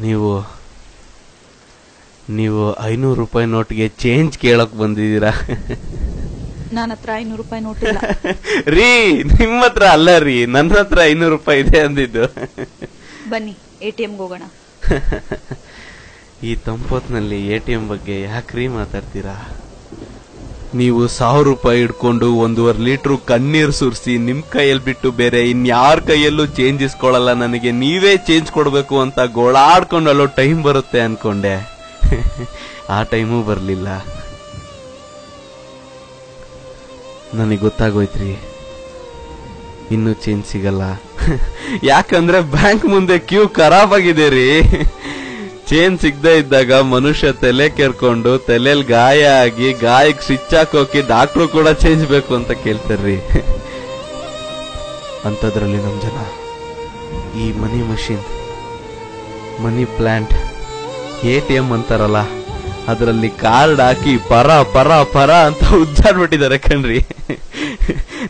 ನೀವು 500 ರೂಪಾಯಿ ನೋಟ್ಗೆ ಚೇಂಜ್ ಕೇಳಕ್ ಬಂದಿದ್ದೀರಾ? ನನ್ನ ಹತ್ರ 500 ರೂಪಾಯಿ ನೋಟ್ ಇಲ್ಲ ರೀ. ನಿಮ್ಮ ಹತ್ರ ಅಲ್ಲ ರೀ, ನನ್ನ ಹತ್ರ 500 ರೂಪಾಯಿ ಇದೆ ಅಂದಿದ್ದು. ಬನ್ನಿ ATMಗೆ ಹೋಗೋಣ. ಈ ತಂಪೊತ್ನಲ್ಲಿ ATM ಬಗ್ಗೆ ಯಾಕ್ರೀ ಮಾತಾಡ್ತೀರಾ? ನೀವು 1000 ರೂಪಾಯಿ ಇಟ್ಕೊಂಡು 1.5 ಲೀಟರ್ ಕಣ್ಣೀರ್ ಸುರಿಸಿ ನಿಮ್ ಕೈಯಲ್ಲಿ ಬಿಟ್ಟು ಬೇರೆ ಇನ್ಯಾರ ಕೈಯಲ್ಲೂ ಚೇಂಜ್ ಇಸ್ಕೊಳ್ಳಲ್ಲ, ನನಗೆ ನೀವೇ ಚೇಂಜ್ ಕೊಡ್ಬೇಕು ಅಂತ ಗೋಳಾಡ್ಕೊಂಡು ಅಲ್ಲೋ ಟೈಮ್ ಬರುತ್ತೆ ಅನ್ಕೊಂಡೆ. ಆ ಟೈಮೂ ಬರ್ಲಿಲ್ಲ. ನನಗೆ ಗೊತ್ತಾಗೋಯ್ತ್ರಿ, ಇನ್ನೂ ಚೇಂಜ್ ಸಿಗಲ್ಲ. ಯಾಕಂದ್ರೆ ಬ್ಯಾಂಕ್ ಮುಂದೆ ಕ್ಯೂ ಖರಾಬ್ ಆಗಿದೆ ರೀ. ಚೇಂಜ್ ಸಿಗದೆ ಇದ್ದಾಗ ಮನುಷ್ಯ ತಲೆ ಕೆರ್ಕೊಂಡು ತಲೆಯಲ್ಲಿ ಗಾಯ ಆಗಿ ಗಾಯಕ್ಕೆ ಸ್ವಿಚ್ ಹಾಕೋಕೆ ಡಾಕ್ಟ್ರು ಕೂಡ ಚೇಂಜ್ ಬೇಕು ಅಂತ ಕೇಳ್ತಾರ್ರಿ. ಅಂತದ್ರಲ್ಲಿ ನಮ್ ಜನ ಈ ಮನಿ ಮಷೀನ್, ಮನಿ ಪ್ಲಾಂಟ್, ATM ಅಂತಾರಲ್ಲ, ಅದರಲ್ಲಿ ಕಾರ್ಡ್ ಹಾಕಿ ಪರ ಪರ ಪರ ಅಂತ ಉಜ್ಜಾಡ್ಬಿಟ್ಟಿದ್ದಾರೆ ಕಣ್ರಿ.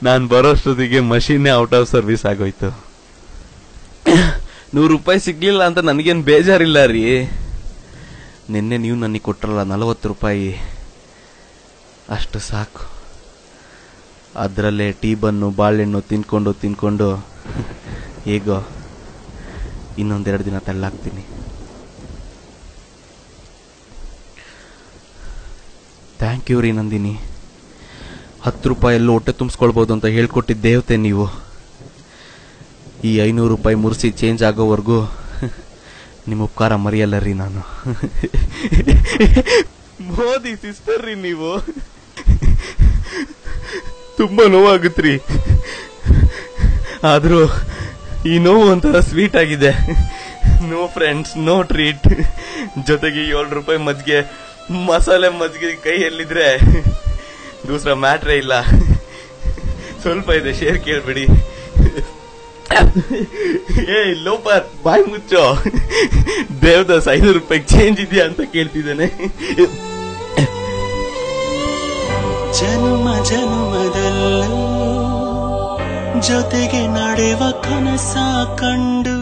ನಾನ್ ಬರೋಷ್ಟೊತ್ತಿಗೆ ಮಷೀನೇ ಔಟ್ ಆಫ್ ಸರ್ವಿಸ್ ಆಗೋಯ್ತು. 100 ರೂಪಾಯಿ ಸಿಗ್ಲಿಲ್ಲ ಅಂತ ನನಗೇನು ಬೇಜಾರಿಲ್ಲ ರೀ. ನಿನ್ನೆ ನೀವು ನನಗೆ ಕೊಟ್ರಲ್ಲ 40 ರೂಪಾಯಿ, ಅಷ್ಟು ಸಾಕು. ಅದರಲ್ಲೇ ಟೀ ಬನ್ನು ಬಾಳೆಹಣ್ಣು ತಿನ್ಕೊಂಡು ಹೇಗೋ ಇನ್ನೊಂದೆರಡು ದಿನ ತಳ್ಳಾಕ್ತೀನಿ. ಥ್ಯಾಂಕ್ ಯು ರೀ ನಂದಿನಿ. 10 ರೂಪಾಯಲ್ಲೂ ಹೊಟ್ಟೆ ತುಂಬಿಸ್ಕೊಳ್ಬೋದು ಅಂತ ಹೇಳ್ಕೊಟ್ಟಿದ್ದ ದೇವತೆ ನೀವು. ಈ 500 ರೂಪಾಯಿ ಮುರಿಸಿ ಚೇಂಜ್ ಆಗೋವರೆಗೂ ನಿಮ್ಮ ಉಪಕಾರ ಮರೆಯಲ್ಲ ರೀ ನಾನು. ಮೋದಿ ಸಿಸ್ಟರ್ ರೀ ನೀವು. ತುಂಬಾ ನೋವಾಗುತ್ತ್ರಿ, ಆದ್ರೂ ಈ ನೋವು ಒಂಥರ ಸ್ವೀಟ್ ಆಗಿದೆ. No friends, no treat. ಜೊತೆಗೆ 7 ರೂಪಾಯಿ ಮಜ್ಜಿಗೆ, ಮಸಾಲೆ ಮಜ್ಜಿಗೆ ಕೈಯಲ್ಲಿದ್ರೆ ದೂಸರ ಮ್ಯಾಟ್ರೇ ಇಲ್ಲ. ಸ್ವಲ್ಪ ಇದೆ, ಶೇರ್ ಕೇಳ್ಬಿಡಿ. ಏ ಲೋಪರ್, ಬಾಯ್ ಮುಚ್ಚೋ. ದೇವದಾಸ್ 500 ರೂಪಾಯಿ ಚೇಂಜ್ ಇದೆಯಾ ಅಂತ ಕೇಳ್ತಿದ್ದಾನೆ. ಜನ್ಮ ಜನ್ಮದಲ್ಲೂ ಜೊತೆಗೆ ನಡೆವ ಕನಸ ಕಂಡು